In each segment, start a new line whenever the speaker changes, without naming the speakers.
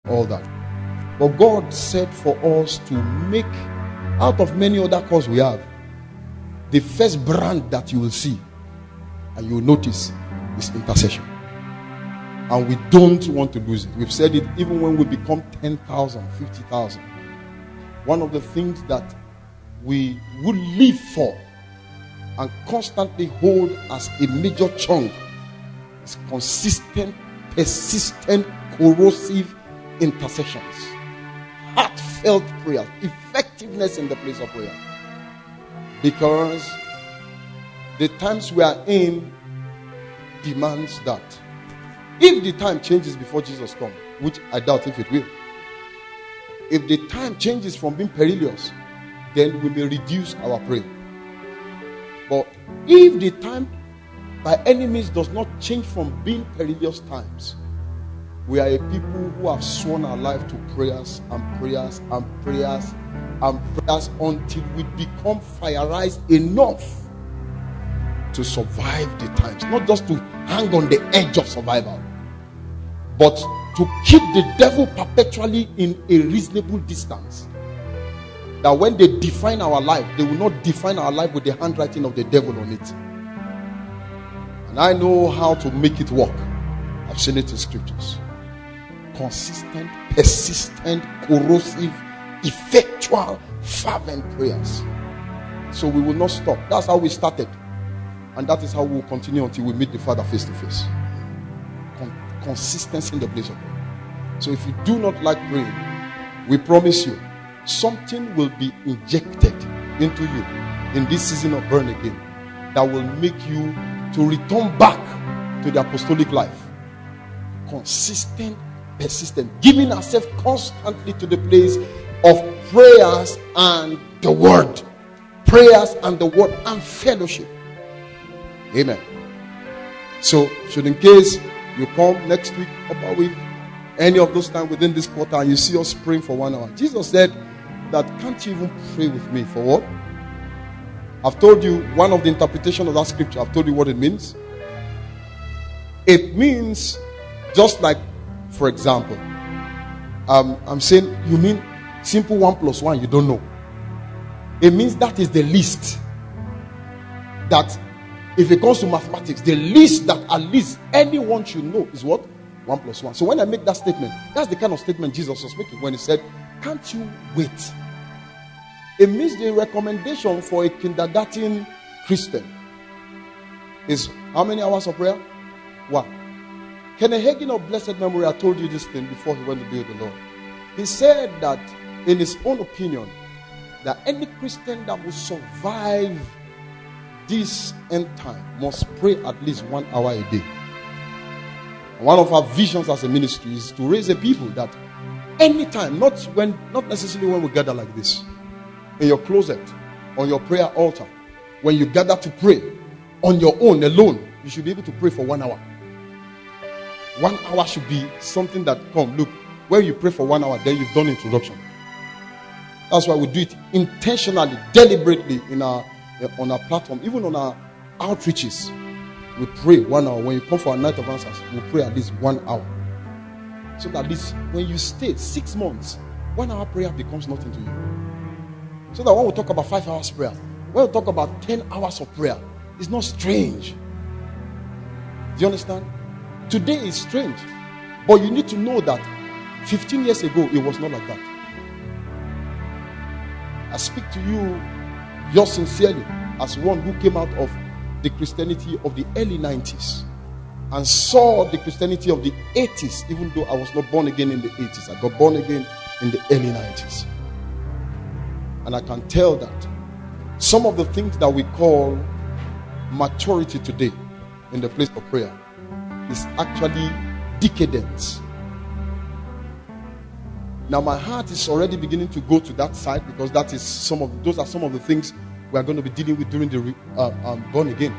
all that. But God said for us to make, out of many other causes we have, the first brand that you will see and you will notice is intercession. And we don't want to lose it. We've said it even when we become 10,000, 50,000. One of the things that we would live for and constantly hold as a major chunk is consistent, persistent, corrosive intercessions, heartfelt prayers, effectiveness in the place of prayer. Because the times we are in demands that. If the time changes before Jesus comes, which I doubt if it will, if the time changes from being perilous, then we may reduce our prayer. But if the time by any means does not change from being perilous times, we are a people who have sworn our life to prayers and prayers and prayers and prayers until we become fireized enough to survive the times. Not just to hang on the edge of survival, but to keep the devil perpetually in a reasonable distance. That when they define our life, they will not define our life with the handwriting of the devil on it. And I know how to make it work. I've seen it in scriptures. Consistent, persistent, corrosive, effectual, fervent prayers. So we will not stop. That's how we started. And that is how we will continue until we meet the Father face to face. Consistency in the place of prayer. So if you do not like praying, we promise you, something will be injected into you in this season of burn again that will make you to return back to the apostolic life. Consistent, persistent, giving ourselves constantly to the place of prayers and the word. Prayers and the word and fellowship. Amen. So, should in case you come next week, upper week, any of those times within this quarter, and you see us praying for 1 hour. Jesus said that, can't you even pray with me for what? I've told you one of the interpretations of that scripture. I've told you what it means. It means just like, for example, I'm saying, you mean simple 1 + 1, you don't know. It means that is the least. That if it comes to mathematics, the least that at least anyone should know is what? 1 + 1. So when I make that statement, that's the kind of statement Jesus was making when he said, can't you wait? It means the recommendation for a kindergarten Christian is how many hours of prayer? 1. Kenneth Hagin of blessed memory, I told you this thing before he went to be with the Lord. He said that in his own opinion, that any Christian that will survive this end time must pray at least 1 hour a day. One of our visions as a ministry is to raise a people that anytime, not necessarily when we gather like this, in your closet, on your prayer altar, when you gather to pray on your own alone, you should be able to pray for 1 hour. 1 hour should be something that, look, when you pray for 1 hour, then you've done introduction. That's why we do it intentionally, deliberately on our platform, even on our outreaches. We pray 1 hour. When you come for our night of answers, we pray at least 1 hour. So that at least when you stay 6 months, 1 hour prayer becomes nothing to you. So that when we talk about 5 hours prayer, when we talk about 10 hours of prayer, it's not strange. Do you understand? Today is strange. But you need to know that 15 years ago, it was not like that. I speak to you yours sincerely as one who came out of the Christianity of the early 90s and saw the Christianity of the 80s, even though I was not born again in the 80s. I got born again in the early 90s. And I can tell that some of the things that we call maturity today in the place of prayer is actually decadence. Now my heart is already beginning to go to that side, because those are some of the things we are going to be dealing with during the born again.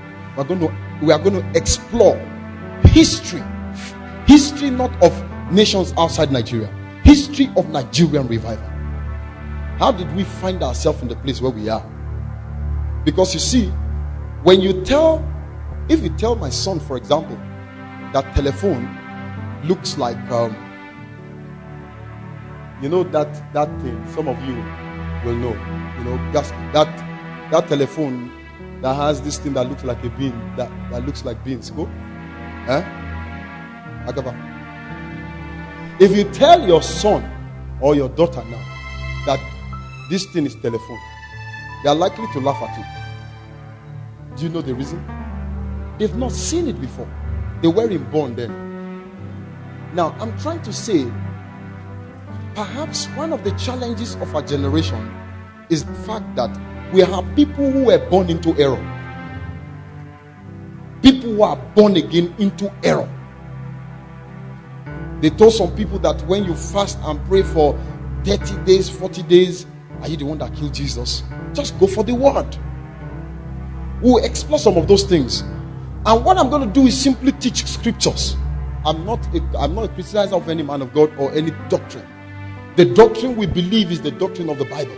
We are going to explore history not of nations outside Nigeria, history of Nigerian revival. How did we find ourselves in the place where we are? Because you see, if you tell my son, for example, that telephone looks like You know that thing, some of you will know. You know, that telephone that has this thing that looks like a bean, that looks like beans. Go? Huh? Agaba. If you tell your son or your daughter now that this thing is telephone, they are likely to laugh at it. Do you know the reason? They've not seen it before. They weren't born then. Now, I'm trying to say, perhaps one of the challenges of our generation is the fact that we have people who were born into error. People who are born again into error. They told some people that when you fast and pray for 30 days, 40 days, are you the one that killed Jesus? Just go for the word. We'll explore some of those things. And what I'm going to do is simply teach scriptures. I'm not a criticizer of any man of God or any doctrine. The doctrine we believe is the doctrine of the Bible.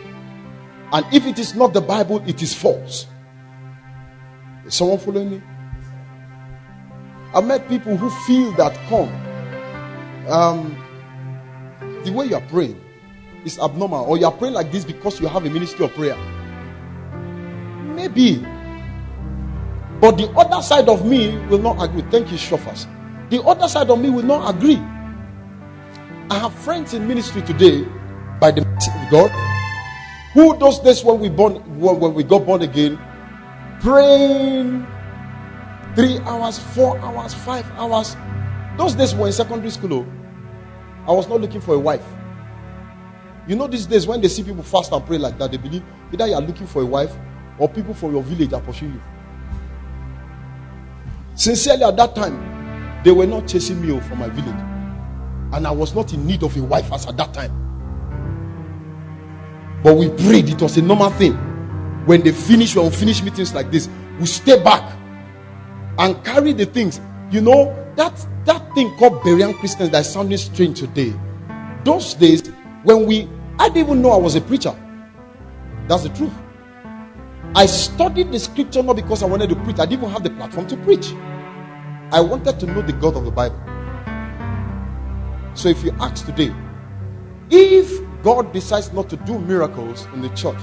And if it is not the Bible, it is false. Is someone following me? I've met people who feel that the way you are praying is abnormal, or you are praying like this because you have a ministry of prayer. Maybe. But the other side of me will not agree. Thank you, Shofas. The other side of me will not agree. I have friends in ministry today, by the mercy of God, who those days when we got born again, praying 3 hours, 4 hours, 5 hours. Those days were in secondary school. I was not looking for a wife. You know, these days when they see people fast and pray like that, they believe either you are looking for a wife or people from your village are pursuing you. Sincerely, at that time, they were not chasing me from my village, and I was not in need of a wife as at that time. But we prayed. It was a normal thing. When we finish meetings like this, we stay back and carry the things. You know, that thing called Berean Christians that is sounding strange today. Those days, I didn't even know I was a preacher. That's the truth. I studied the scripture not because I wanted to preach. I didn't even have the platform to preach. I wanted to know the God of the Bible. So if you ask today, if God decides not to do miracles in the church,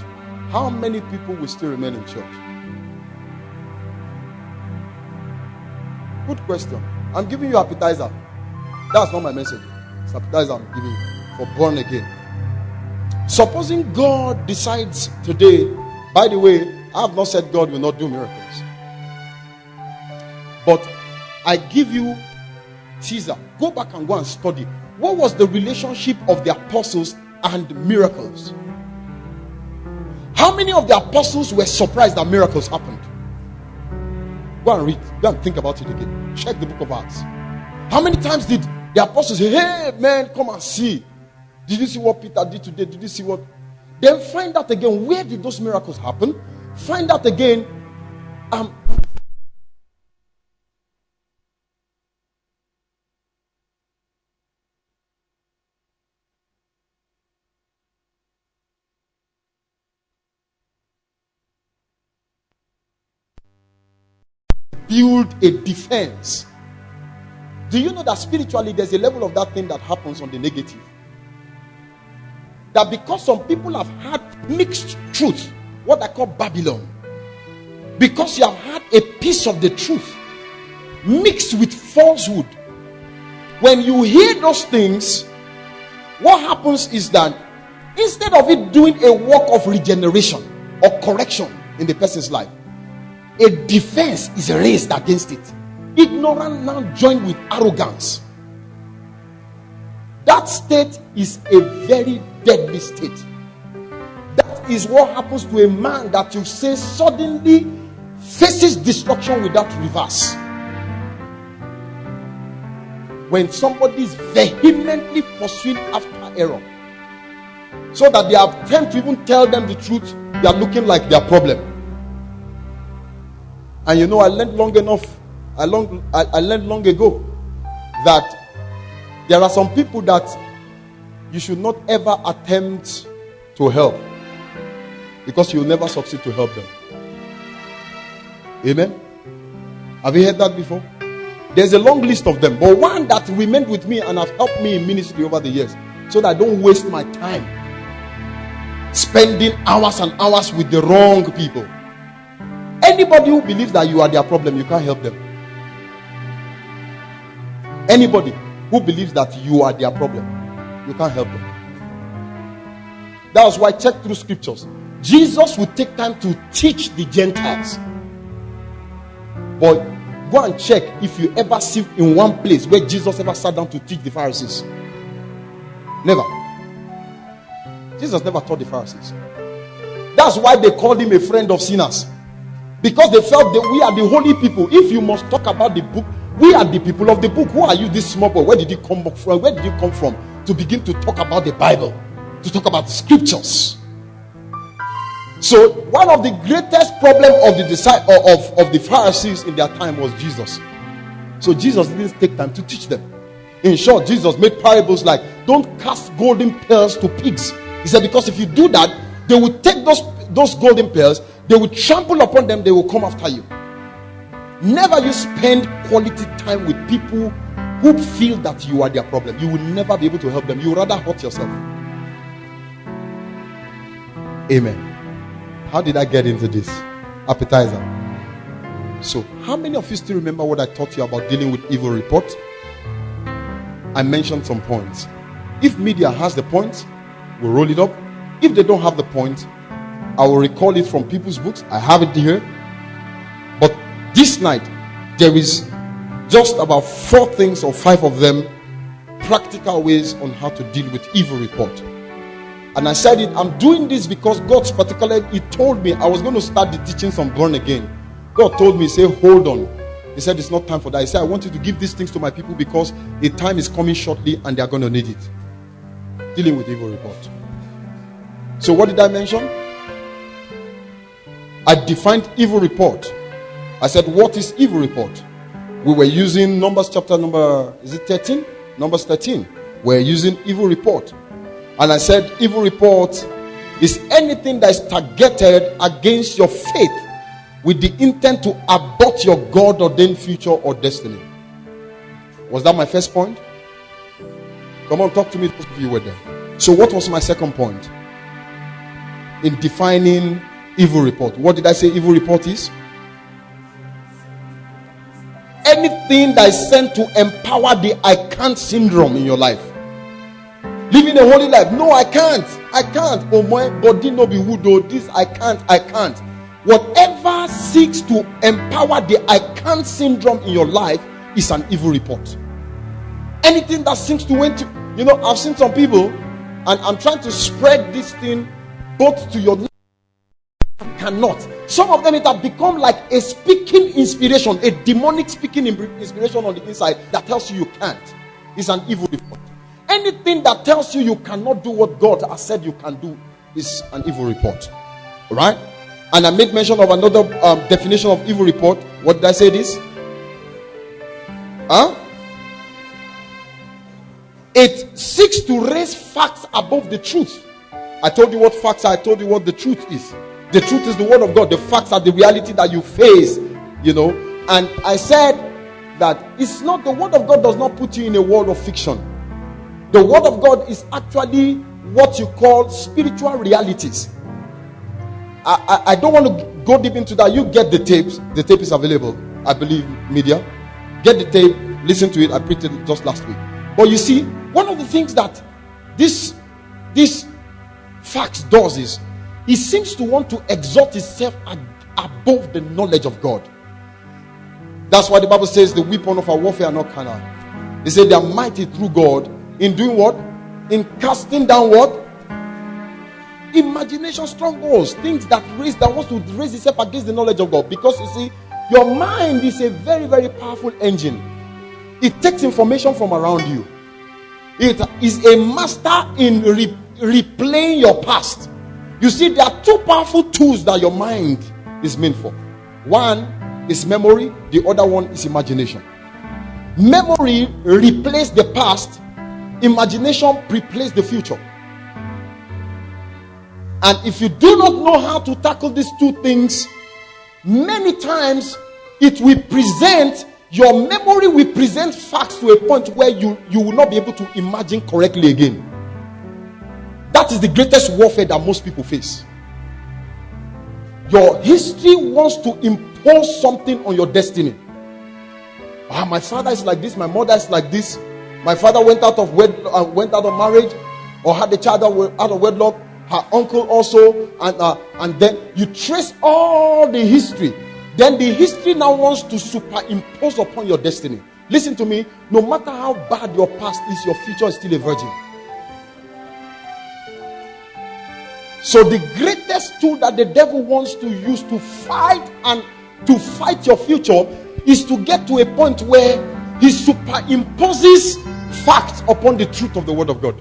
how many people will still remain in church? Good question. I'm giving you appetizer. That's not my message. It's appetizer I'm giving you for born again. Supposing God decides today, by the way, I have not said God will not do miracles, but I give you teaser. Go back and go and study. What was the relationship of the apostles and miracles? How many of the apostles were surprised that miracles happened? Go and read. Go and think about it again. Check the book of Acts. How many times did the apostles say, hey man, come and see? Did you see what Peter did today? Did you see what? Then find out again, where did those miracles happen? Find out again. Build a defense. Do you know that spiritually there's a level of that thing that happens on the negative? That because some people have had mixed truth, what I call Babylon, because you have had a piece of the truth mixed with falsehood, when you hear those things, what happens is that instead of it doing a work of regeneration or correction in the person's life, a defense is raised against it. Ignorance now joined with arrogance. That state is a very deadly state. That is what happens to a man that you say suddenly faces destruction without reverse. When somebody is vehemently pursuing after error, so that they attempt to even tell them the truth, they are looking like their problem. And you know, I learned long ago that there are some people that you should not ever attempt to help, because you will never succeed to help them. Amen. Have you heard that before? There's a long list of them, but one that remained with me and has helped me in ministry over the years so that I don't waste my time spending hours and hours with the wrong people. Anybody who believes that you are their problem, you can't help them. Anybody who believes that you are their problem, you can't help them. That's why check through scriptures. Jesus would take time to teach the Gentiles. But go and check if you ever see in one place where Jesus ever sat down to teach the Pharisees. Never. Jesus never taught the Pharisees. That's why they called him a friend of sinners. Because they felt that we are the holy people. If you must talk about the book, we are the people of the book. Who are you, this small boy? Where did you come from? Where did you come from to begin to talk about the Bible? To talk about the scriptures? So one of the greatest problem of the Pharisees in their time was Jesus. So Jesus didn't take time to teach them. In short, Jesus made parables like, don't cast golden pearls to pigs. He said, because if you do that, they will take those golden pearls, they will trample upon them, they will come after you. Never you spend quality time with people who feel that you are their problem. You will never be able to help them. You will rather hurt yourself. Amen. How did I get into this? Appetizer. So, how many of you still remember what I taught you about dealing with evil report? I mentioned some points. If media has the points, we'll roll it up. If they don't have the points, I will recall it from people's books. I have it here. But this night, there is just about 4 things or 5 of them, practical ways on how to deal with evil report. And I said it, I'm doing this because God's particularly, He told me I was going to start the teachings on born again. God told me, say, hold on. He said, it's not time for that. He said, I want you to give these things to my people because a time is coming shortly and they are going to need it. Dealing with evil report. So what did I mention? I defined evil report. I said, what is evil report? We were using Numbers chapter number, is it 13? Numbers 13. We're using evil report. And I said, evil report is anything that is targeted against your faith with the intent to abort your God-ordained future or destiny. Was that my first point? Come on, talk to me if you were there. So what was my second point? In defining evil report. What did I say evil report is? Anything that is sent to empower the I can't syndrome in your life. Living a holy life. No, I can't. Oh, my body no be wood. Oh, this I can't. Whatever seeks to empower the I can't syndrome in your life is an evil report. Anything that seems to went to, I've seen some people, and I'm trying to spread this thing both to your cannot. Some of them it have become like a speaking inspiration, a demonic speaking inspiration on the inside that tells you can't. It's an evil report. Anything that tells you cannot do what God has said you can do is an evil report. Alright? And I made mention of another definition of evil report. What did I say this? It seeks to raise facts above the truth. I told you what facts are. I told you what the truth is. The truth is the word of God. The facts are the reality that you face. And I said that it's not, the word of God does not put you in a world of fiction. The word of God is actually what you call spiritual realities. I don't want to go deep into that. You get the tapes. The tape is available, I believe, media. Get the tape, listen to it. I preached it just last week. But you see, one of the things that this fact does is, it seems to want to exalt itself above the knowledge of God. That's why the Bible says the weapon of our warfare are not carnal. They say they are mighty through God in doing what? In casting down what? Imagination strongholds, things that wants to raise itself against the knowledge of God. Because you see, your mind is a very, very powerful engine. It takes information from around you. It is a master in replaying your past. You see, there are 2 powerful tools that your mind is meant for. One is memory, the other one is imagination. Memory replaces the past, imagination preplays the future. And if you do not know how to tackle these 2 things, many times it will present, your memory will present facts to a point where you will not be able to imagine correctly again. That is the greatest warfare that most people face. Your history wants to impose something on your destiny. My father is like this, my mother is like this. My father went out of marriage, or had a child out of wedlock. Her uncle also, and then you trace all the history. Then the history now wants to superimpose upon your destiny. Listen to me. No matter how bad your past is, your future is still a virgin. So the greatest tool that the devil wants to use to fight your future is to get to a point where he superimposes facts upon the truth of the word of God.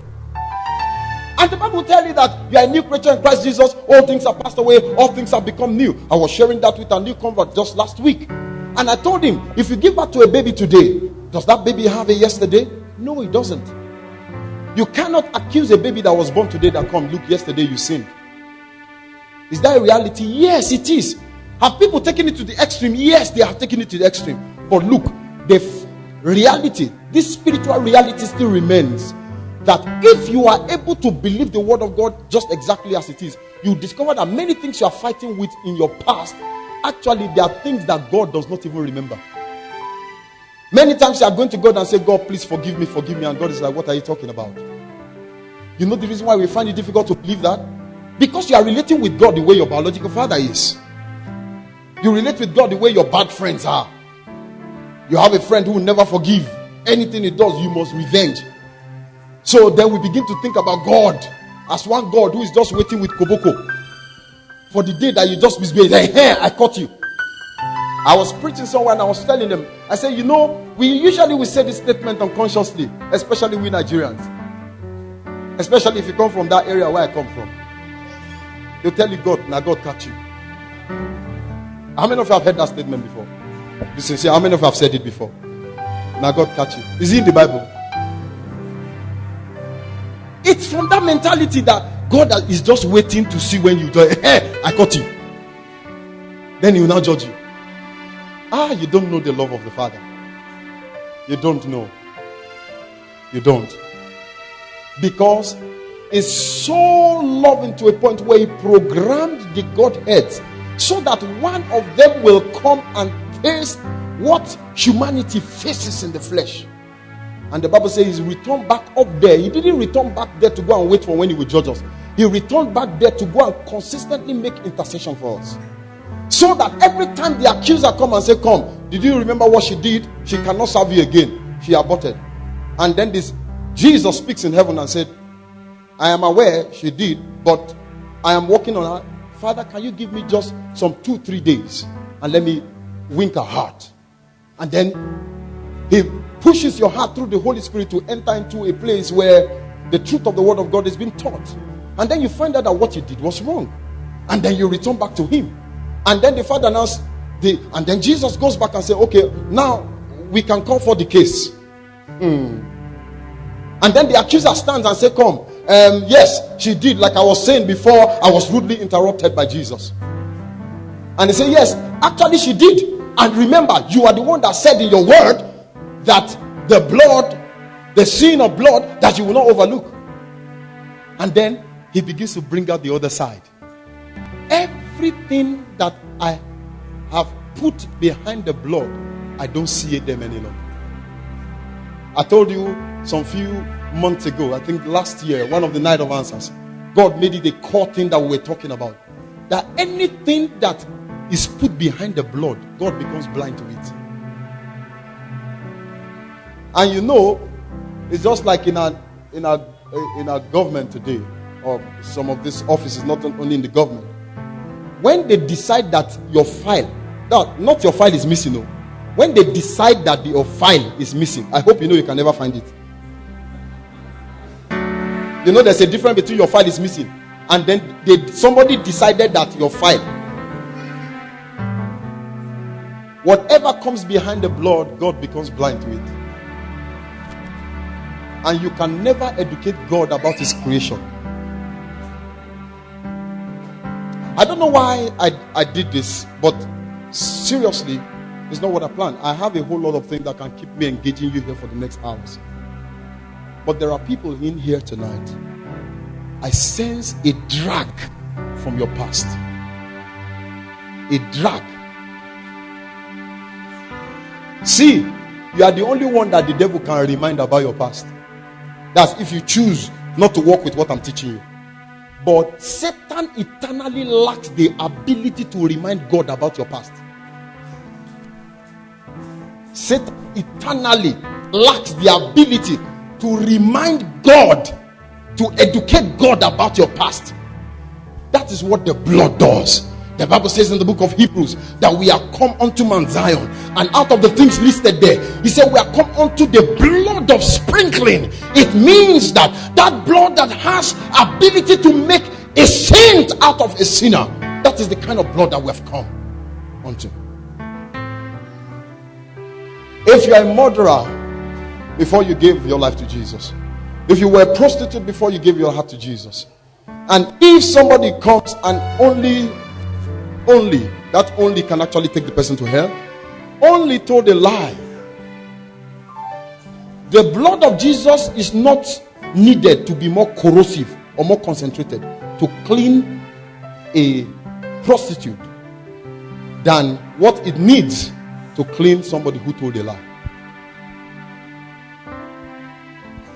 And the Bible will tell you that you are a new creature in Christ Jesus. All things are passed away, all things have become new. I was sharing that with a new convert just last week. And I told him, if you give birth to a baby today, does that baby have a yesterday? No, it doesn't. You cannot accuse a baby that was born today that look, yesterday you sinned. Is that a reality? Yes, it is. Have people taken it to the extreme? Yes, they have taken it to the extreme. But look, the reality, this spiritual reality still remains. That if you are able to believe the word of God just exactly as it is, you discover that many things you are fighting with in your past, actually they are things that God does not even remember. Many times you are going to God and say, God, please forgive me. And God is like, what are you talking about? You know the reason why we find it difficult to believe that? Because you are relating with God the way your biological father is. You relate with God the way your bad friends are. You have a friend who will never forgive. Anything he does, you must revenge. So then we begin to think about God as one God who is just waiting with koboko for the day that you just misbehave. Hey, I caught you. I was preaching somewhere and I was telling them, I said, we usually will say this statement unconsciously, especially we Nigerians. Especially if you come from that area where I come from. They'll tell you, God, now God catch you. How many of you have heard that statement before? Be sincere, how many of you have said it before? Now God catch you. Is it in the Bible? It's from that mentality that God is just waiting to see when you do. Hey, I caught you. Then he will now judge you. You don't know the love of the Father. You don't know. You don't. Because it's so loving to a point where he programmed the Godheads so that one of them will come and taste what humanity faces in the flesh. And the Bible says he returned back up there. He didn't return back there to go and wait for when he will judge us. He returned back there to go and consistently make intercession for us. So that every time the accuser come and say, come, did you remember what she did? She cannot serve you again. She aborted. And then Jesus speaks in heaven and said, I am aware she did, but I am working on her. Father, can you give me just some 2-3 days and let me wink her heart? And then he pushes your heart through the Holy Spirit to enter into a place where the truth of the word of God is being taught. And then you find out that what you did was wrong. And then you return back to him. And then the Father announced, and then Jesus goes back and says, okay, now we can call for the case. And then the accuser stands and says, come, yes, she did. Like I was saying before, I was rudely interrupted by Jesus. And he said, yes, actually she did. And remember, you are the one that said in your word that the sin of blood, that you will not overlook. And then he begins to bring out the other side. Everything that I have put behind the blood, I don't see them any longer. I told you some few months ago, I think last year, one of the night of answers, God made it a core thing that we were talking about. That anything that is put behind the blood, God becomes blind to it. And it's just like in our government today, or some of these offices, not only in the government. When they decide that your file, not your file is missing, no. When they decide that your file is missing, I hope you can never find it. There's a difference between your file is missing and then somebody decided that your file. Whatever comes behind the blood, God becomes blind to it. And you can never educate God about his creation. I don't know why I did this, but seriously, it's not what I planned. I have a whole lot of things that can keep me engaging you here for the next hours. But there are people in here tonight. I sense a drag from your past. A drag. See, you are the only one that the devil can remind about your past. That's if you choose not to work with what I'm teaching you. But Satan eternally lacks the ability to remind God about your past. Satan eternally lacks the ability to remind God, to educate God about your past. That is what the blood does. The Bible says in the book of Hebrews that we are come unto Mount Zion, and out of the things listed there, he said we are come unto the blood of sprinkling. It means that blood that has ability to make a saint out of a sinner, that is the kind of blood that we have come unto. If you are a murderer before you gave your life to Jesus, if you were a prostitute before you gave your heart to Jesus, and if somebody comes and only can actually take the person to hell, only told a lie, the blood of Jesus is not needed to be more corrosive or more concentrated to clean a prostitute than what it needs to clean somebody who told a lie.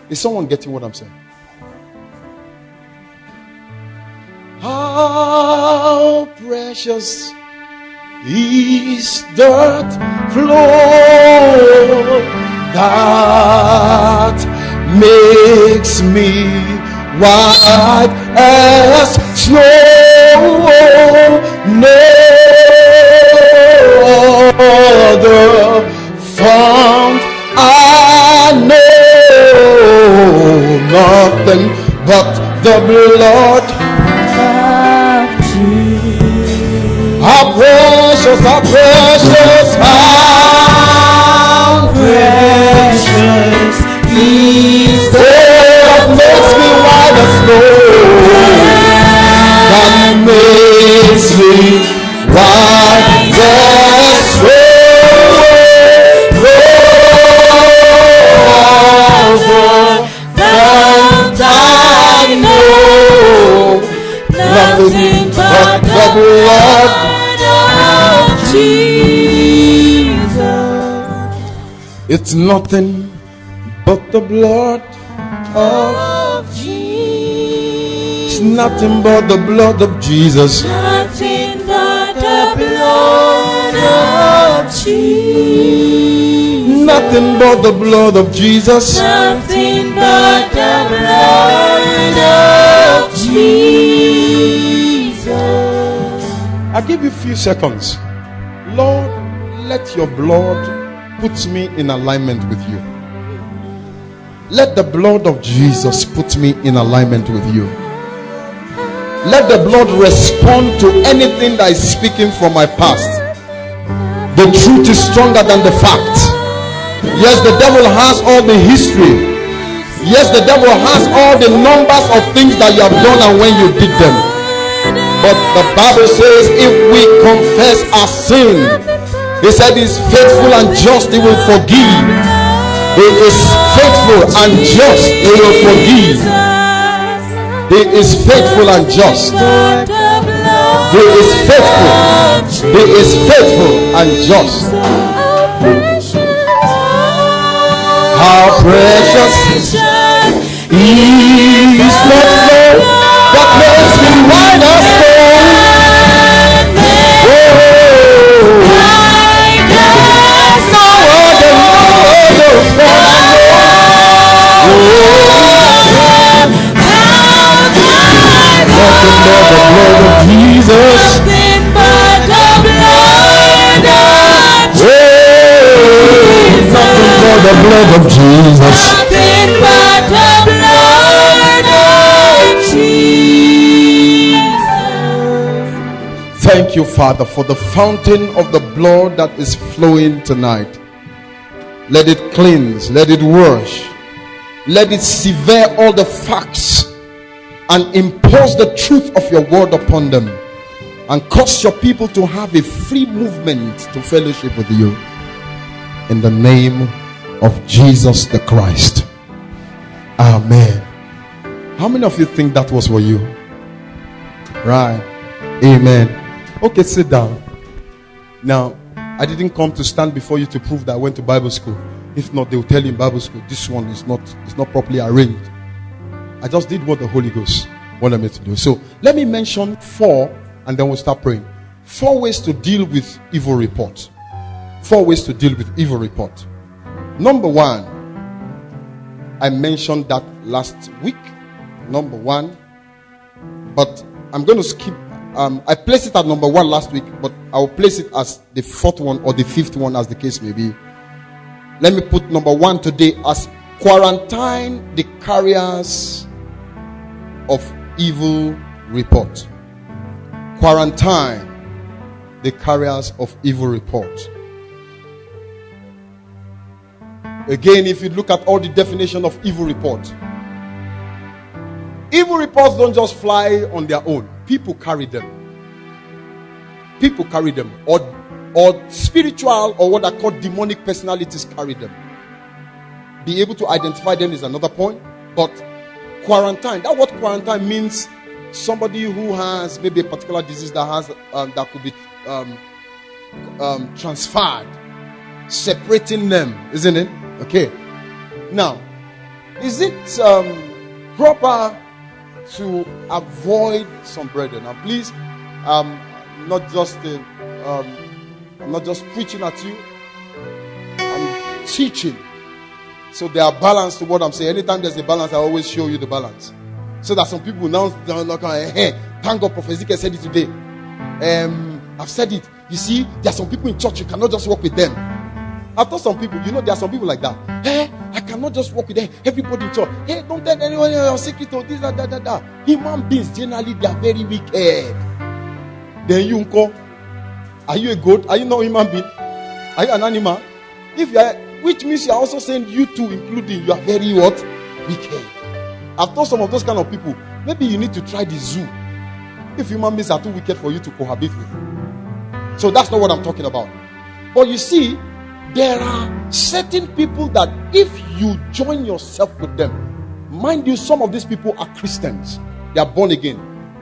Is someone getting what I'm saying? How precious is that flow that makes me white as snow. No other fount I know, nothing but the blood. How precious, how precious, how precious is that makes me white as snow, that makes me white as snow. That I know, nothing but the blood of Jesus. It's nothing but the blood of Jesus. It's nothing but the blood of Jesus. Nothing but the blood of Jesus. Nothing but the blood of Jesus. Nothing but the blood of Jesus. I'll give you a few seconds. Lord, let your blood put me in alignment with you. Let the blood of Jesus put me in alignment with you. Let the blood respond to anything that is speaking from my past. The truth is stronger than the fact. Yes, the devil has all the history. Yes, the devil has all the numbers of things that you have done and when you did them. But the Bible says if we confess our sin, he said he's faithful and just, he will forgive. He is faithful and just, he will forgive. He is faithful and just. He is faithful. He is faithful and just. How precious is the flow that makes me white as snow. Nothing but the blood of Jesus. Nothing but the blood of Jesus. Nothing but the blood of Jesus. Nothing but the blood of Jesus. Thank you, Father, for the fountain of the blood that is flowing tonight. Let it cleanse, let it wash, let it sever all the facts and impose the truth of your word upon them, and cause your people to have a free movement to fellowship with you. In the name of Jesus the Christ. Amen. How many of you think that was for you? Right. Amen. Okay, sit down. Now, I didn't come to stand before you to prove that I went to Bible school. If not, they will tell you in Bible school, this one is not properly arranged. I just did what the Holy Ghost wanted me to do. So, let me mention 4 and then we'll start praying. 4 ways to deal with evil report. 4 ways to deal with evil report. Number 1, I mentioned that last week. Number 1, but I'm going to skip. I placed it at number 1 last week, but I'll place it as the 4th one or the 5th one, as the case may be. Let me put number 1 today as quarantine the carriers of evil report. Quarantine the carriers of evil report. Again, if you look at all the definition of evil report, evil reports don't just fly on their own. People carry them. People carry them. Or spiritual or what are called demonic personalities carry them. Be able to identify them is another point. But quarantine, that word quarantine means somebody who has maybe a particular disease that has that could be transferred, separating them, isn't it? Okay. Now, is it proper to avoid some brethren? Now, please, I'm not just preaching at you. I'm teaching. So there are balance to what I'm saying. Anytime there's a balance, I always show you the balance. So that some people now look at, hey, thank God Prophet Ezekiel said it today. I've said it. You see, there are some people in church, you cannot just work with them. I've told some people, there are some people like that. Hey, I cannot just work with them. Everybody in church. Hey, don't tell anyone your secret or this, that. Human beings, generally, they are very wicked. Then you call. Are you a goat? Are you not a human being? Are you an animal? If you are, which means you are also saying you too, including, you are very what? Wicked. I've told some of those kind of people, maybe you need to try the zoo. If human beings are too wicked for you to cohabit with. So that's not what I'm talking about. But you see, there are certain people that if you join yourself with them, mind you, some of these people are Christians. They are born again.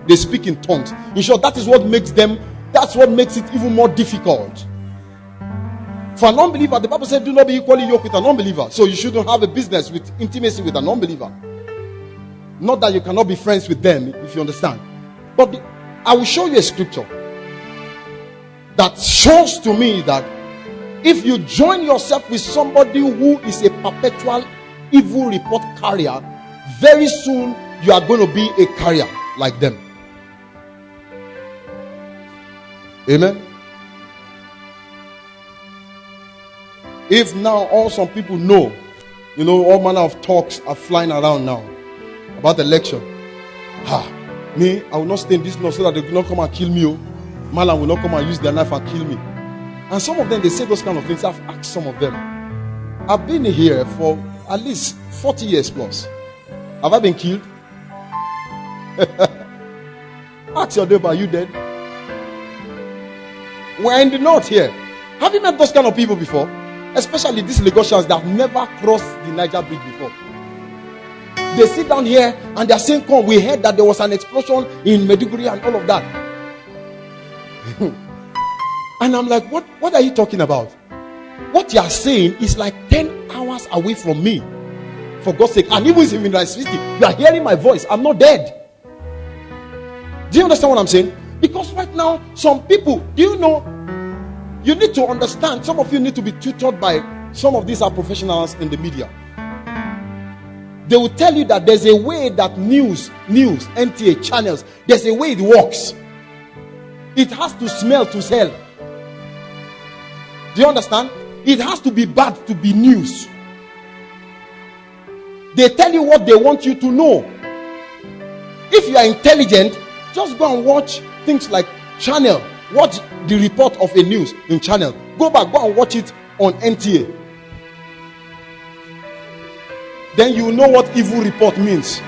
They speak in tongues. In short, that is what makes them, that's what makes it even more difficult. For an unbeliever, the Bible said, do not be equally yoked with an unbeliever. So you shouldn't have a business with intimacy with an unbeliever. Not that you cannot be friends with them, if you understand. But I will show you a scripture that shows to me that if you join yourself with somebody who is a perpetual evil report carrier, very soon you are going to be a carrier like them. Amen. If now all some people know, all manner of talks are flying around now about the election. Me, I will not stay in this law so that they will not come and kill me. Malam will not come and use their knife and kill me. And some of them, they say those kind of things. I've asked some of them. I've been here for at least 40 years plus. Have I been killed? Ask your neighbor, are you dead? We're in the north here. Have you met those kind of people before? Especially these Lagosians that have never crossed the Niger Bridge before. They sit down here and they're saying, come, we heard that there was an explosion in Maiduguri and all of that. And I'm like, what are you talking about? What you are saying is like 10 hours away from me. For God's sake. And even if in my city, you are hearing my voice. I'm not dead. Do you understand what I'm saying? Because right now, some people, you need to understand, some of you need to be tutored by some of these are professionals in the media. They will tell you that there's a way that news, NTA channels, there's a way it works. It has to smell to sell. Do you understand? It has to be bad to be news. They tell you what they want you to know. If you are intelligent, just go and watch things like Channel. Watch the report of a news in Channel. Go and watch it on NTA. Then you know what evil report means.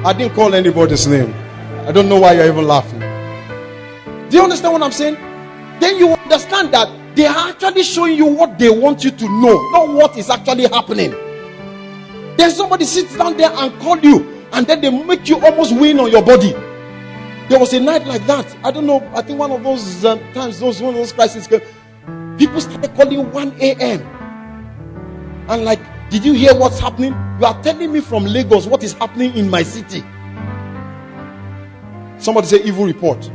I didn't call anybody's name. I don't know why you're even laughing. Do you understand what I'm saying? Then you understand that they are actually showing you what they want you to know, not what is actually happening. Then somebody sits down there and call you, and then they make you almost win on your body. There was a night like that. I don't know. I think one of those times, one of those crises came. People started calling 1 a.m. and like, did you hear what's happening? You are telling me from Lagos what is happening in my city. Somebody say evil report.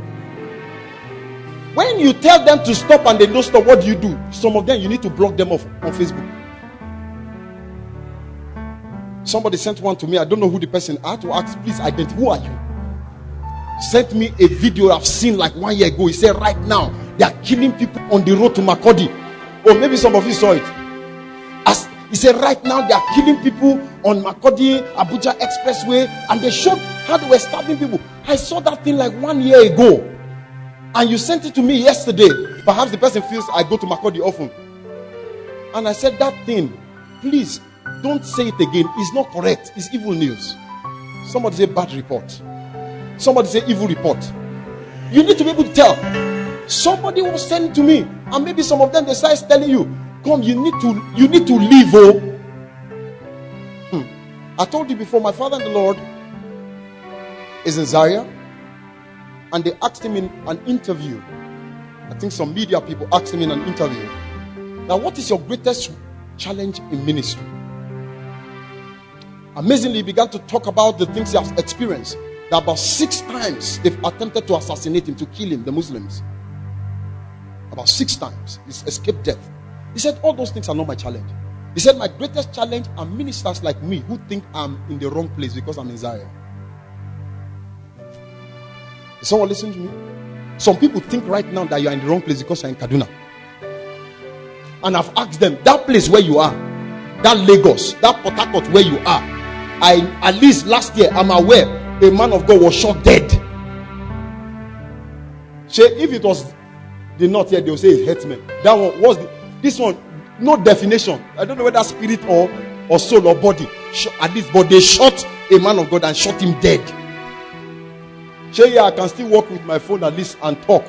When you tell them to stop and they don't stop, what do? Some of them, you need to block them off on Facebook. Somebody sent one to me. I don't know who the person. I had to ask, please identify. Who are you? Sent me a video I've seen like 1 year ago. He said, right now, they are killing people on the road to Makurdi. Or maybe some of you saw it. He said, right now, they are killing people on Makurdi, Abuja Expressway. And they showed how they were stabbing people. I saw that thing like 1 year ago. And you sent it to me yesterday. Perhaps the person feels I go to Makurdi often. And I said, that thing, please, don't say it again. It's not correct. It's evil news. Somebody say bad report. Somebody say evil report. You need to be able to tell. Somebody was sending to me, and maybe some of them they start telling you, come, you need to leave. I told you before, my father and the Lord is in Zaria, and they asked him in an interview. I think some media people asked him in an interview, now what is your greatest challenge in ministry? Amazingly, he began to talk about the things he has experienced. That about 6 times they've attempted to assassinate him, to kill him, the Muslims. About 6 times. He's escaped death. He said, all those things are not my challenge. He said, my greatest challenge are ministers like me who think I'm in the wrong place because I'm in Zaria. Is someone listening to me? Some people think right now that you are in the wrong place because you're in Kaduna. And I've asked them, that place where you are, that Lagos, that Port Harcourt where you are, at least last year, I'm aware a man of God was shot dead. So if it was the north here, they will say it's herdsmen. That one was this one, no definition. I don't know whether spirit or soul or body. At least, but they shot a man of God and shot him dead. So yeah, I can still walk with my phone at least and talk.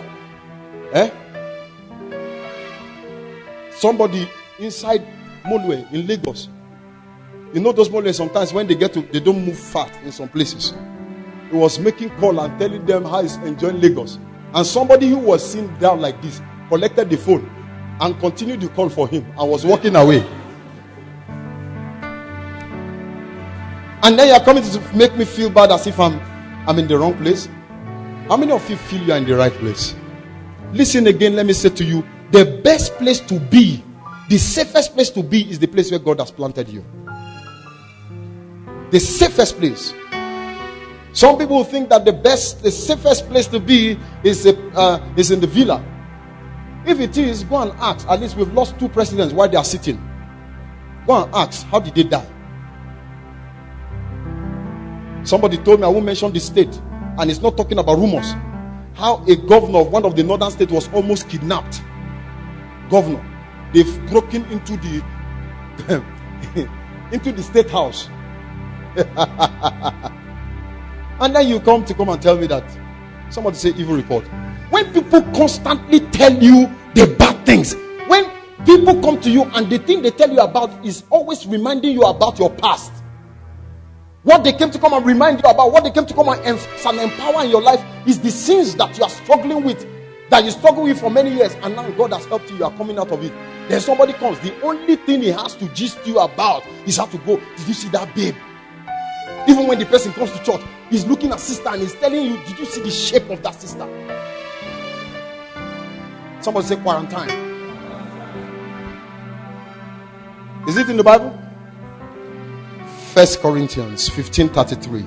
Somebody inside Molue in Lagos. You know those Molue sometimes when they don't move fast in some places. He was making call and telling them how he's enjoying Lagos. And somebody who was seen down like this collected the phone and continued the call for him and was walking away. And then you're coming to make me feel bad as if I'm in the wrong place. How many of you feel you are in the right place? Listen again, let me say to you, the best place to be, the safest place to be is the place where God has planted you. The safest place. Some people think that the safest place to be is in the villa. If it is, go and ask. At least we've lost 2 presidents while they are sitting. Go and ask, how did they die? Somebody told me, I won't mention the state, and it's not talking about rumors, how a governor of one of the northern states was almost kidnapped. Governor, they've broken into the state house. And then you come and tell me that somebody say evil report. When people constantly tell you the bad things, when people come to you and the thing they tell you about is always reminding you about your past, what they came to come and remind you about, what they came to come and empower in your life is the sins that you are struggling with, that you struggled with for many years, and now God has helped you, you are coming out of it. Then somebody comes, the only thing he has to gist you about is how to go, did you see that babe? Even when the person comes to church, he's looking at sister and he's telling you, did you see the shape of that sister? Somebody say quarantine. Is it in the Bible? 1 Corinthians 15:33.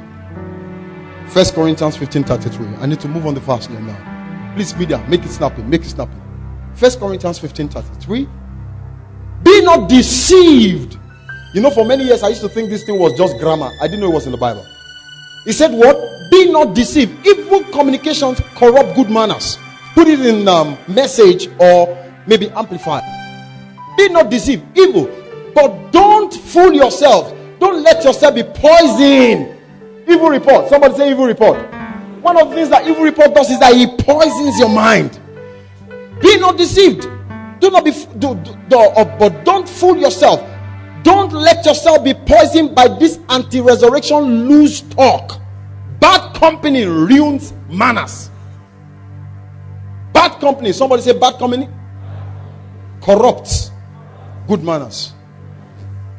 1 Corinthians 15:33. I need to move on the fast lane now. Please be there. Make it snappy. 1 Corinthians 15:33. Be not deceived. You know, for many years I used to think this thing was just grammar. I didn't know it was in the Bible. He said what? Be not deceived. Evil communications corrupt good manners. Put it in Message or maybe Amplified. Be not deceived. Evil. But don't fool yourself. Don't let yourself be poisoned. Evil report. Somebody say evil report. One of the things that evil report does is that it poisons your mind. Be not deceived. Do not be, but don't fool yourself. Don't let yourself be poisoned by this anti-resurrection loose talk. Bad company ruins manners. Bad company, somebody say bad company, corrupts good manners.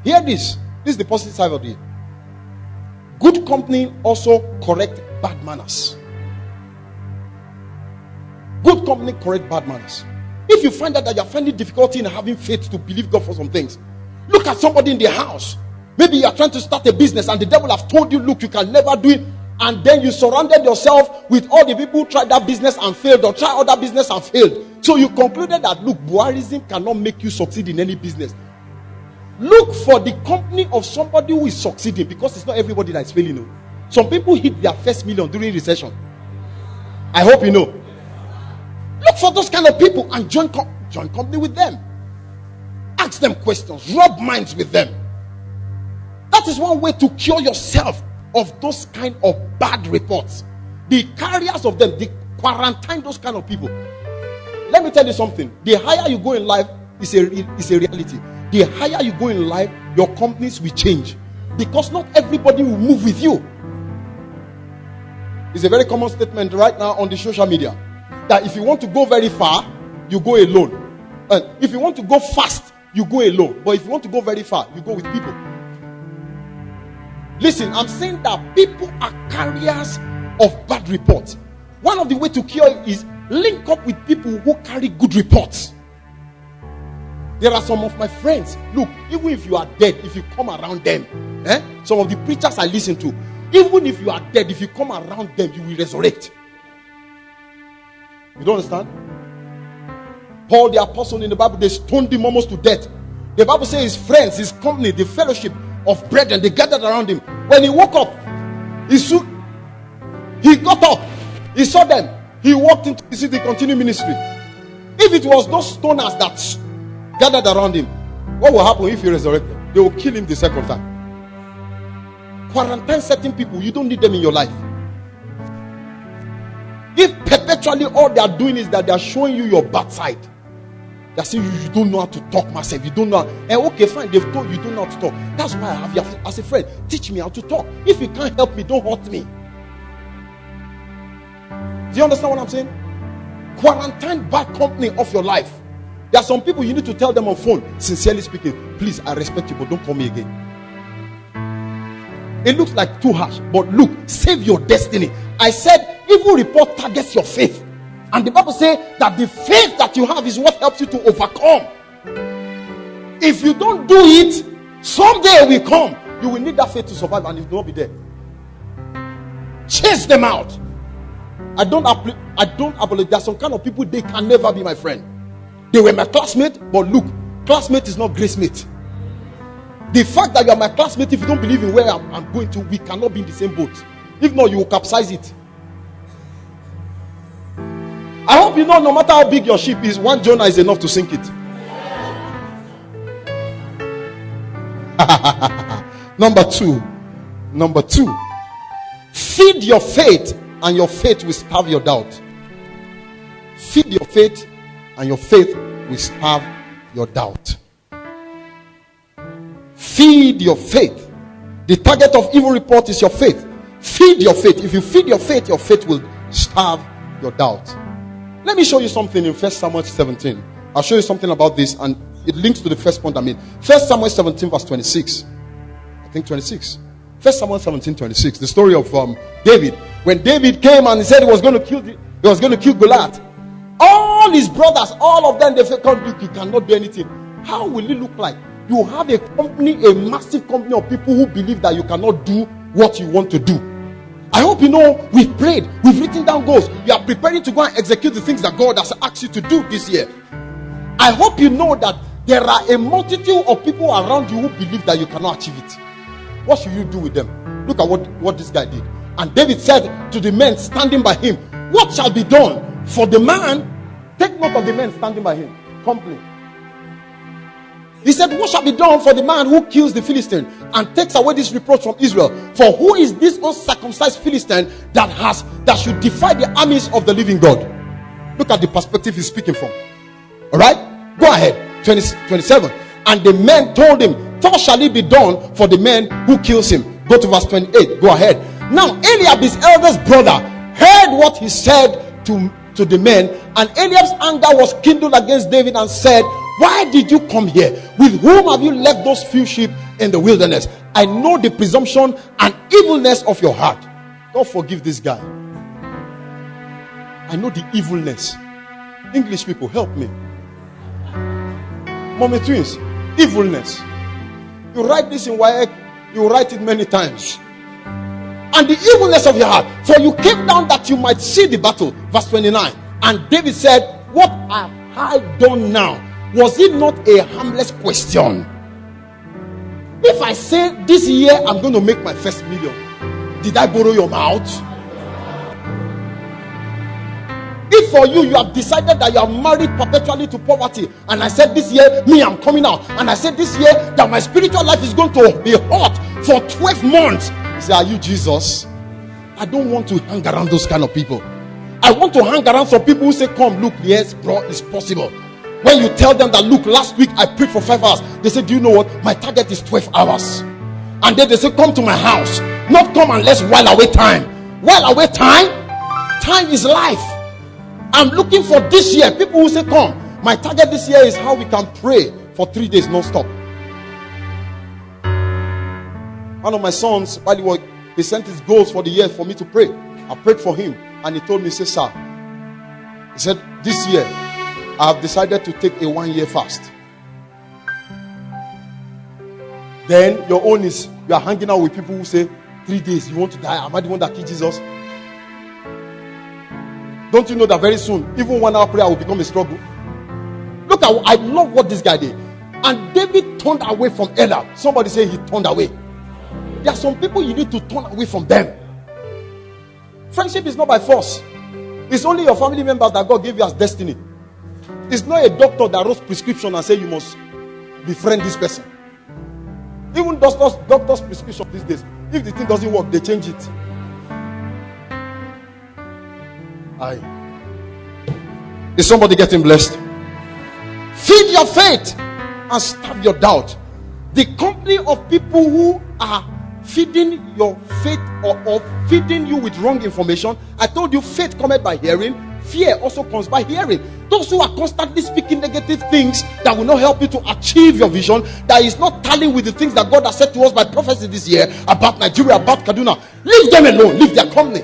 Hear this. This is the positive side of it. Good company also correct bad manners. Good company correct bad manners. If you find out that you're finding difficulty in having faith to believe God for some things, look at somebody in the house. Maybe you are trying to start a business and the devil have told you, look, you can never do it. And then you surrounded yourself with all the people who tried that business and failed, or try other business and failed. So you concluded that, look, Buharism cannot make you succeed in any business. Look for the company of somebody who is succeeding, because it's not everybody that is failing. No. Some people hit their first million during recession. I hope you know. Look for those kind of people and join company with them. Ask them questions. Rub minds with them. That is one way to cure yourself of those kind of bad reports. The carriers of them, they quarantine those kind of people. Let me tell you something. The higher you go in life is a reality. The higher you go in life, your companies will change, because not everybody will move with you. It's a very common statement right now on the social media that if you want to go very far, you go alone. And if you want to go fast, you go alone. But if you want to go very far, you go with people. Listen, I'm saying that people are carriers of bad reports. One of the ways to cure it is link up with people who carry good reports. There are some of my friends, look, even if you are dead, if you come around them, some of the preachers I listen to, even if you are dead, if you come around them, you will resurrect. You don't understand? Paul the apostle in the Bible, they stoned him almost to death. The Bible says his friends, his company, the fellowship of brethren, they gathered around him. When he woke up, he got up, he saw them, he walked into the city, continued ministry. If it was those stoners that gathered around him, what will happen if he resurrected? They will kill him the second time. Quarantine certain people, you don't need them in your life. If perpetually all they are doing is that they are showing you your bad side, they are saying you don't know how to talk, myself, you don't know how, okay, fine, they've told you don't know how to talk. That's why I have you as a friend. Teach me how to talk. If you can't help me, don't hurt me. Do you understand what I'm saying? Quarantine bad company of your life. There are some people you need to tell them on phone, sincerely speaking, please, I respect you, but don't call me again. It looks like too harsh, but look, save your destiny. I said evil report targets your faith, and the Bible says that the faith that you have is what helps you to overcome. If you don't do it, someday will come, you will need that faith to survive, and it will not be there. Chase them out. I don't apologize. There are some kind of people, they can never be my friend. They were my classmate, but look, classmate is not grace mate. The fact that you are my classmate, if you don't believe in where I'm going to, we cannot be in the same boat. If not, you will capsize it. I hope you know, no matter how big your ship is, one Jonah is enough to sink it. Number two, feed your faith, and your faith will starve your doubt. Feed your faith, and your faith will starve your doubt. Feed your faith. The target of evil report is your faith. Feed your faith. If you feed your faith will starve your doubt. Let me show you something in 1 Samuel 17. I'll show you something about this, and it links to the first point I made. 1 Samuel 17 verse 26. I think 26. 1 Samuel 17, 26. The story of David. When David came and he said he was going to kill Goliath. All his brothers, all of them, they said, you cannot do anything. How will it look like? You have a company, a massive company of people who believe that you cannot do what you want to do. I hope you know we've prayed, we've written down goals. You are preparing to go and execute the things that God has asked you to do this year. I hope you know that there are a multitude of people around you who believe that you cannot achieve it. What should you do with them? Look at what this guy did. And David said to the men standing by him, what shall be done for the man? Take note of the men standing by him. Company. He said, what shall be done for the man who kills the Philistine and takes away this reproach from Israel? For who is this uncircumcised Philistine that should defy the armies of the living God? Look at the perspective he's speaking from. All right, go ahead. 27. And the men told him, thus shall it be done for the man who kills him. Go to verse 28. Go ahead. Now Eliab, his eldest brother, heard what he said to the men, and Eliab's anger was kindled against David and said, why did you come here? With whom have you left those few sheep in the wilderness? I know the presumption and evilness of your heart. Don't forgive this guy. I know the evilness. English people, help me. Mommy twins, evilness. You write this in WAEC, you write it many times. And the evilness of your heart. For you came down that you might see the battle. Verse 29. And David said, what have I done now? Was it not a harmless question? If I say this year I'm going to make my first million, did I borrow your mouth? If for you have decided that you are married perpetually to poverty, and I said this year, me, I'm coming out, and I said this year that my spiritual life is going to be hot for 12 months, you say, are you Jesus? I don't want to hang around those kind of people. I want to hang around some people who say, come, look, yes, bro, it's possible. When you tell them that, look, last week I prayed for 5 hours, they say, do you know what? My target is 12 hours. And then they say, come to my house. Not come and let's while away time. While away time? Time is life. I'm looking for this year. People who say, come. My target this year is how we can pray for 3 days non-stop. One of my sons, by the way, he sent his goals for the year for me to pray. I prayed for him and he told me, say, sir, he said, this year I have decided to take a 1 year fast. Then your own is, you are hanging out with people who say 3 days, you want to die. Am I the one that killed Jesus? Don't you know that very soon, even 1 hour prayer will become a struggle? Look, I love what this guy did. And David turned away from Eliab. Somebody say he turned away. There are some people you need to turn away from them. Friendship is not by force. It's only your family members that God gave you as destiny. It's not a doctor that wrote prescription and say you must befriend this person. Even doctors' prescription these days, if the thing doesn't work, they change it. Aye. Is somebody getting blessed? Feed your faith and starve your doubt. The company of people who are feeding your faith or feeding you with wrong information. I told you faith cometh by hearing. Fear also comes by hearing. Those who are constantly speaking negative things that will not help you to achieve your vision, that is not tallying with the things that God has said to us by prophecy this year about Nigeria, about Kaduna, leave them alone. Leave their company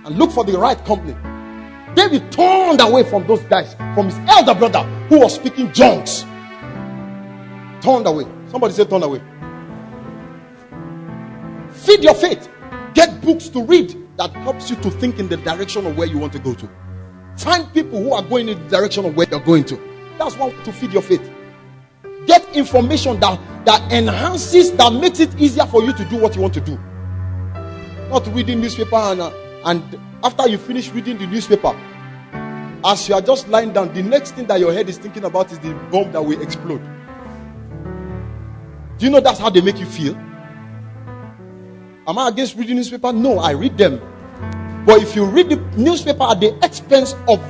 and look for the right company. David turned away from those guys, from his elder brother who was speaking junks. Turned away. Somebody say turn away. Feed your faith. Get books to read that helps you to think in the direction of where you want to go to. Find people who are going in the direction of where you're going to. That's one way to feed your faith. Get information that enhances, that makes it easier for you to do what you want to do. Not reading newspaper and after you finish reading the newspaper, as you are just lying down, the next thing that your head is thinking about is the bomb that will explode. Do you know that's how they make you feel? Am I against reading newspaper? No, I read them. But if you read the newspaper at the expense of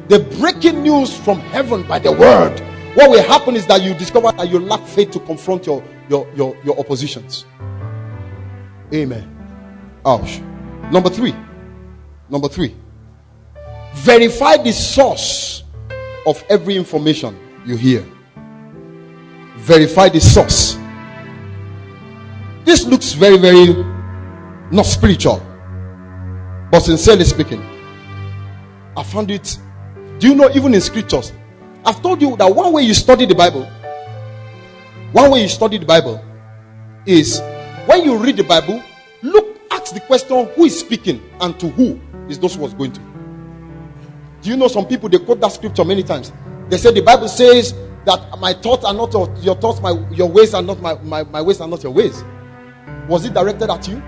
the breaking news from heaven by the word, what will happen is that you discover that you lack faith to confront your oppositions. Amen. Ouch. Number three. Verify the source of every information you hear. Verify the source. This looks very, very not spiritual, but sincerely speaking, I found it. Do you know, even in scriptures, I've told you that one way you study the Bible is when you read the Bible, ask the question, who is speaking and to who is those words going to. Do you know some people, they quote that scripture many times. They say the Bible says that my thoughts are not your thoughts, your ways are not my ways are not your ways. Was it directed at you?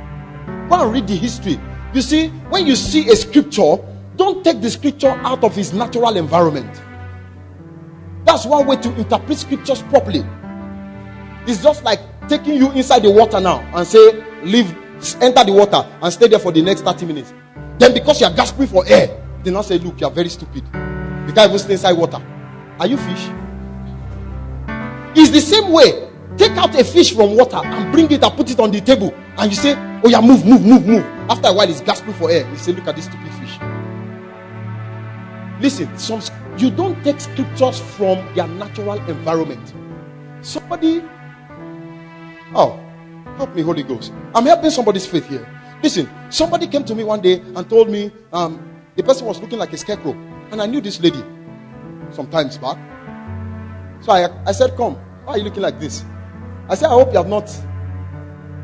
Go and read the history. You see, when you see a scripture, don't take the scripture out of its natural environment. That's one way to interpret scriptures properly. It's just like taking you inside the water now and say, enter the water and stay there for the next 30 minutes. Then because you are gasping for air, they now say, look, you are very stupid. You can't even stay inside water. Are you fish? It's the same way. Take out a fish from water and bring it and put it on the table. And you say, oh yeah, move. After a while, it's gasping for air. You say, look at this stupid fish. Listen, you don't take scriptures from their natural environment. Somebody, oh, help me, Holy Ghost. I'm helping somebody's faith here. Listen, somebody came to me one day and told me the person was looking like a scarecrow. And I knew this lady some times back. So I said, come, why are you looking like this? I said, I hope you have not.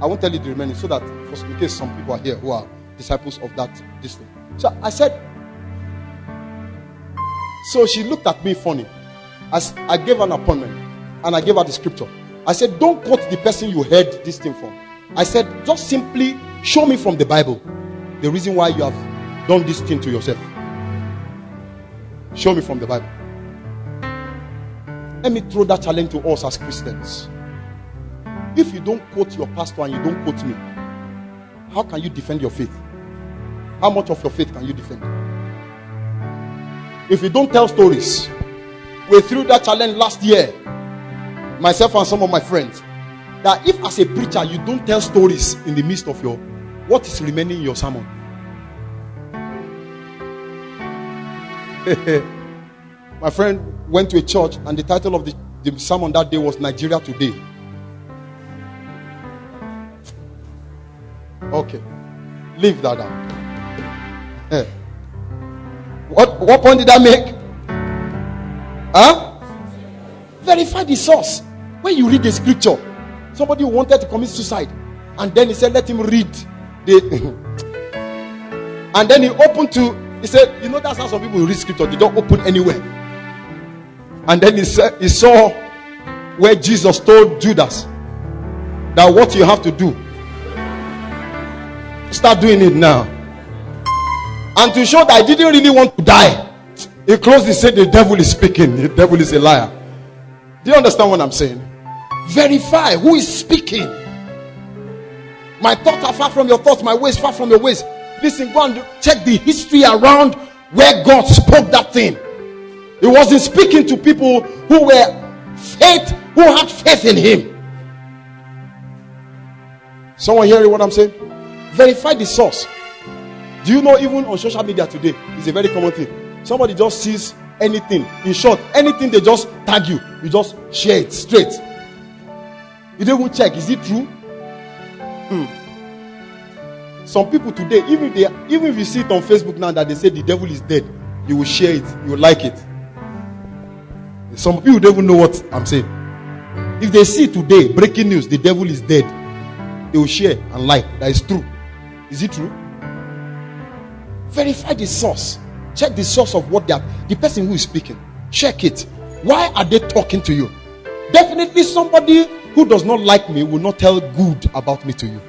I won't tell you the remaining so that in case some people are here who are disciples of this thing. So I said, so she looked at me funny. As I gave her an appointment and I gave her the scripture. I said, don't quote the person you heard this thing from. I said, just simply show me from the Bible the reason why you have done this thing to yourself. Show me from the Bible. Let me throw that challenge to us as Christians. If you don't quote your pastor and you don't quote me, how can you defend your faith? How much of your faith can you defend? If you don't tell stories, we threw that challenge last year, myself and some of my friends, that if as a preacher you don't tell stories in the midst of what is remaining in your sermon. My friend went to a church and the title of the sermon that day was Nigeria Today. Okay, leave that out. What point did I make? Verify the source. When you read the scripture, somebody wanted to commit suicide, and then he said, let him read and then he said, you know, that's how some people read scripture, they don't open anywhere. And then he saw where Jesus told Judas that what you have to do, start doing it now. And to show that I didn't really want to die, he closed and said, the devil is speaking. The devil is a liar. Do you understand what I'm saying? Verify who is speaking. My thoughts are far from your thoughts, my ways far from your ways. Listen, go and check the history around where God spoke that thing. He wasn't speaking to people who had faith in him. Someone hearing what I'm saying? Verify the source. Do you know even on social media today, it's a very common thing. Somebody just sees anything. In short, anything they just tag you, you just share it straight. You don't even check, is it true? Some people today, even if you see it on Facebook now that they say the devil is dead, you will share it, you will like it. Some people don't even know what I'm saying. If they see today, breaking news, the devil is dead, they will share and like. That is true. Is it true? Verify the source. Check the source of what the person who is speaking. Check it. Why are they talking to you? Definitely somebody who does not like me will not tell good about me to you.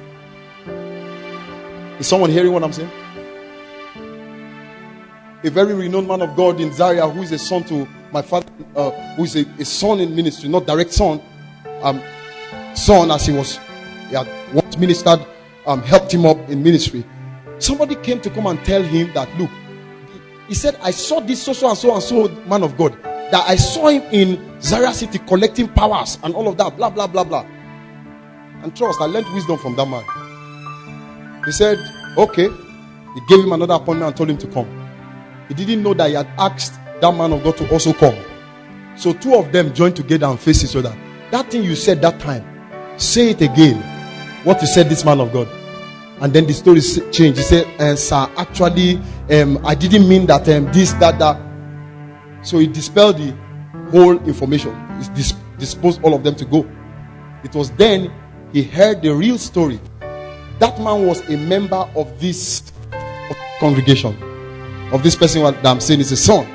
Is someone hearing what I'm saying? A very renowned man of God in Zaria, who is a son to my father, who is a son in ministry, not direct son, son as he had once ministered, helped him up in ministry. Somebody came to come and tell him that, look, he said, I saw this so and so man of God, that I saw him in Zaria City collecting powers and all of that, blah, blah, blah, blah. And trust, I learned wisdom from that man. He said, okay. He gave him another appointment and told him to come. He didn't know that he had asked that man of God to also come. So two of them joined together and faced each other. That thing you said that time, say it again. What you said, this man of God. And then the story changed. He said, sir, actually, I didn't mean that this, that. So he dispelled the whole information. He disposed all of them to go. It was then he heard the real story. That man was a member of this congregation. Of this person that I'm saying is a son.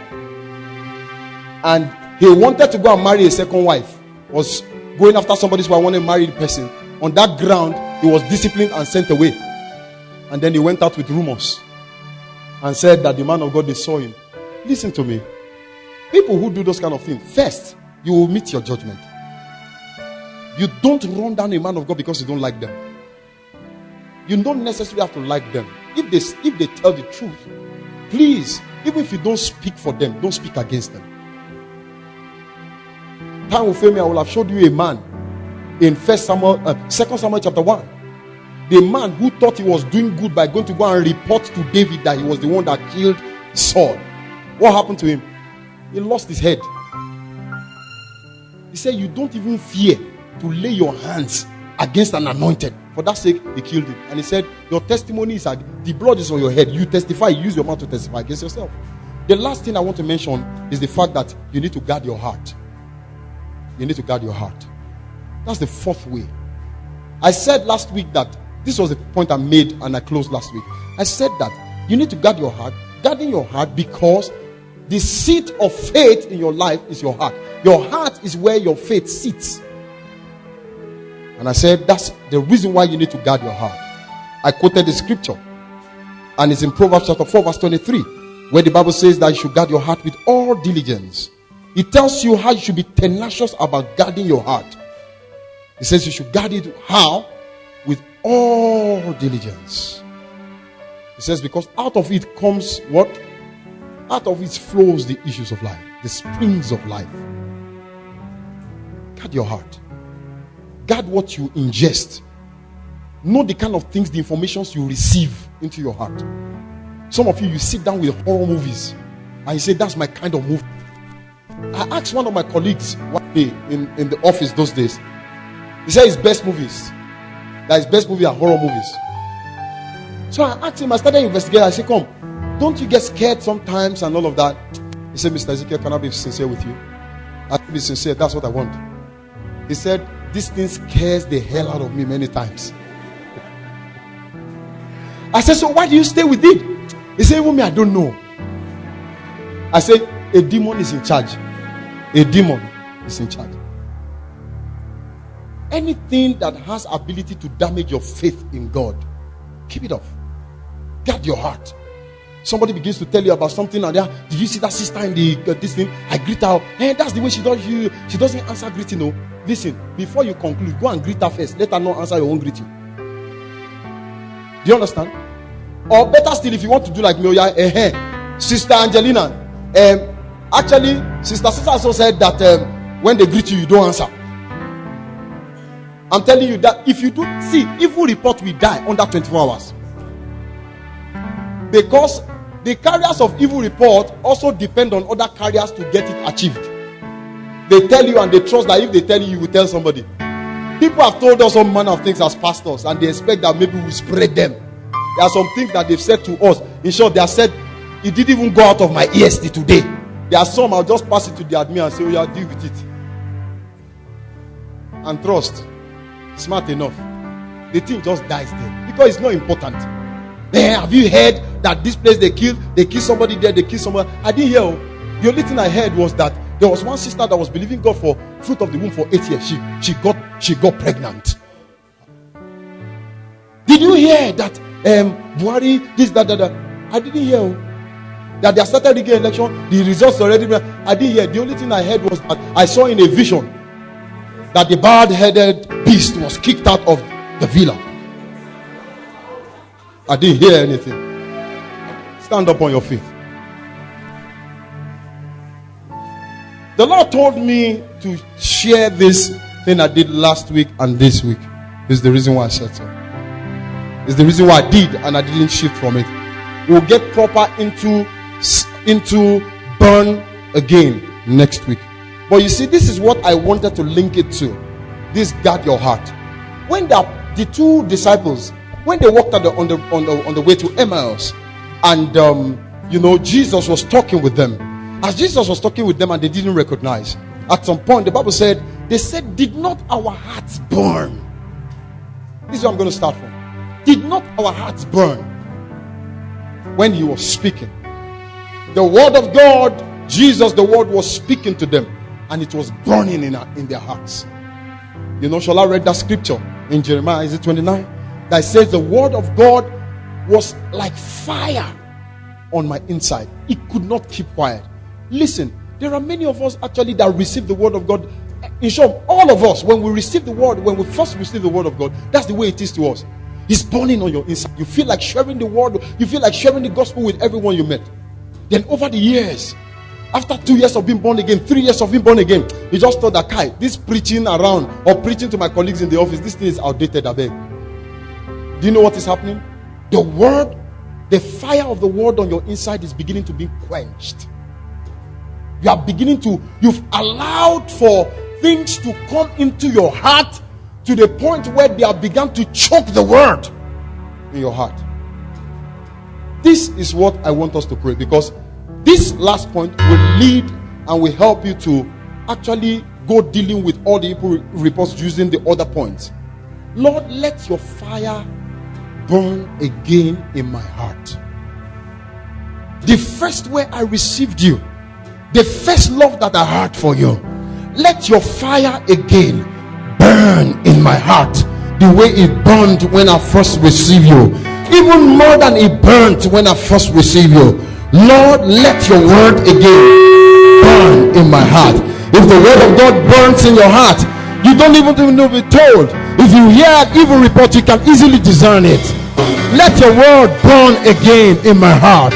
And he wanted to go and marry a second wife. Was going after somebody who wanted to marry the person. On that ground, he was disciplined and sent away. And then he went out with rumors and said that the man of God, they saw him. Listen to me. People who do those kind of things, first, you will meet your judgment. You don't run down a man of God because you don't like them. You don't necessarily have to like them. If they tell the truth, please, even if you don't speak for them, don't speak against them. Time will fail me, I will have showed you a man in 2 Samuel chapter 1. The man who thought he was doing good by going to go and report to David that he was the one that killed Saul. What happened to him? He lost his head. He said, you don't even fear to lay your hands against an anointed. For that sake, he killed him. And he said, your testimony is like the blood is on your head. You testify, you use your mouth to testify against yourself. The last thing I want to mention is the fact that you need to guard your heart. You need to guard your heart. That's the fourth way. I said last week that this was the point I made and I closed last week. I said that you need to guard your heart. Guarding your heart because the seat of faith in your life is your heart. Your heart is where your faith sits. And I said that's the reason why you need to guard your heart. I quoted the scripture. And it's in Proverbs chapter 4 verse 23. Where the Bible says that you should guard your heart with all diligence. It tells you how you should be tenacious about guarding your heart. It says you should guard it how? With all diligence. It says because out of it comes what? Out of it flows the issues of life, the springs of life. Guard your heart. Guard what you ingest. Know the kind of things, the informations you receive into your heart. Some of you sit down with horror movies and you say, that's my kind of movie. I asked one of my colleagues one day in the office those days. He said his best movies. That his best movie are horror movies. So I asked him, I started investigating. I said, come, don't you get scared sometimes and all of that? He said, Mr. Ezekiel, can I be sincere with you? I can be sincere, that's what I want. He said, this thing scares the hell out of me many times. I said, so why do you stay with it? He said, even me, I don't know. I said, a demon is in charge. A demon is in charge. Anything that has ability to damage your faith in God, keep it off. Guard your heart. Somebody begins to tell you about something and did you see that sister in the this thing? I greet her. Hey, that's the way she does you. She doesn't answer greeting. No. Listen, before you conclude, go and greet her first. Let her not answer your own greeting. Do you understand? Or better still, if you want to do like me, Sister Angelina. Actually, Sister Sister also said that when they greet you, you don't answer. I'm telling you that if you do see, evil report will die under 24 hours. Because the carriers of evil report also depend on other carriers to get it achieved. They tell you and they trust that if they tell you, you will tell somebody. People have told us all manner of things as pastors and they expect that maybe we spread them. There are some things that they've said to us. In short, they have said, it didn't even go out of my ears till today. There are some, I'll just pass it to the admin and say, oh yeah, deal with it. And trust. Smart enough. The thing just dies there. Because it's not important. Have you heard that this place they kill somebody there, they kill somebody? I didn't hear. The only thing I heard was that there was one sister that was believing God for fruit of the womb for 8 years. She got pregnant. Did you hear that Buhari, this, that? I didn't hear that they started rigging election. The results already. I didn't hear. The only thing I heard was that I saw in a vision that the bald-headed beast was kicked out of the villa. I didn't hear anything. Stand up on your feet. The Lord told me to share this thing I did last week and this week. This is the reason why I said so. It's the reason why I did and I didn't shift from it. We'll get proper into burn again next week. But you see, this is what I wanted to link it to. This guard your heart. When the two disciples, when they walked on the way to Emmaus, and Jesus was talking with them. As Jesus was talking with them, and they didn't recognize. At some point, the Bible said, they said, "Did not our hearts burn?" This is where I'm going to start from. Did not our hearts burn when he was speaking? The word of God, Jesus, the word was speaking to them, and it was burning in their hearts. Shall I read that scripture in Jeremiah? Is it 29? That says the word of God was like fire on my inside. It could not keep quiet. Listen, there are many of us actually that receive the word of God. In short, all of us, when we receive the word, when we first receive the word of God, that's the way it is to us. It's burning on your inside. You feel like sharing the word. You feel like sharing the gospel with everyone you met. Then over the years, After 2 years of being born again, 3 years of being born again, he just thought that, Kai, this preaching around or preaching to my colleagues in the office, this thing is outdated, I beg. Do you know what is happening? The word, the fire of the word on your inside is beginning to be quenched. You are beginning to, you've allowed for things to come into your heart to the point where they have begun to choke the word in your heart. This is what I want us to pray, because this last point will lead and will help you to actually go dealing with all the evil reports using the other points. Lord, let your fire burn again in my heart. The first way I received you, the first love that I had for you, let your fire again burn in my heart the way it burned when I first received you, even more than it burned when I first received you. Lord, let your word again burn in my heart. If the word of God burns in your heart, you don't even know to be told. If you hear an evil report, you can easily discern it. Let your word burn again in my heart.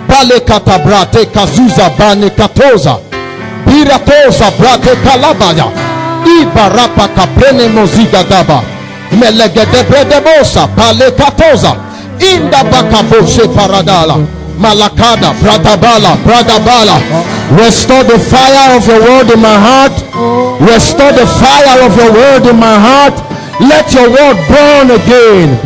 Bale katabrate kazuza bane katoza biratoza brate kalabaya ibarapa kaprene moziga daba melegede bredebosa bale katoza inda bakaboshe paradala malakada bradabala. Restore the fire of your word in my heart. Restore the fire of your word in my heart. Let your word burn again.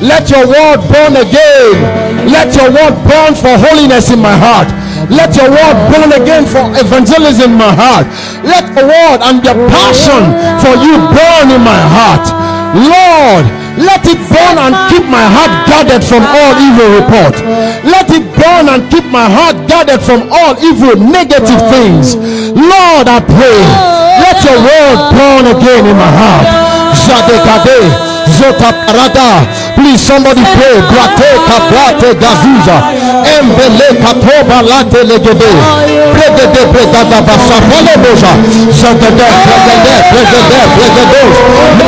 Let your word burn again. Let your word burn for holiness in my heart. Let your word burn again for evangelism in my heart. Let the word and the passion for you burn in my heart. Lord, let it burn and keep my heart guarded from all evil report. Let it burn and keep my heart guarded from all evil negative things. Lord, I pray, let your word burn again in my heart. Zadekade. Zota parada. Please somebody pray. Brate kabrate gazuza. Embele katoba late legede. Pregede bregada basa pale boja. Zadede pregede.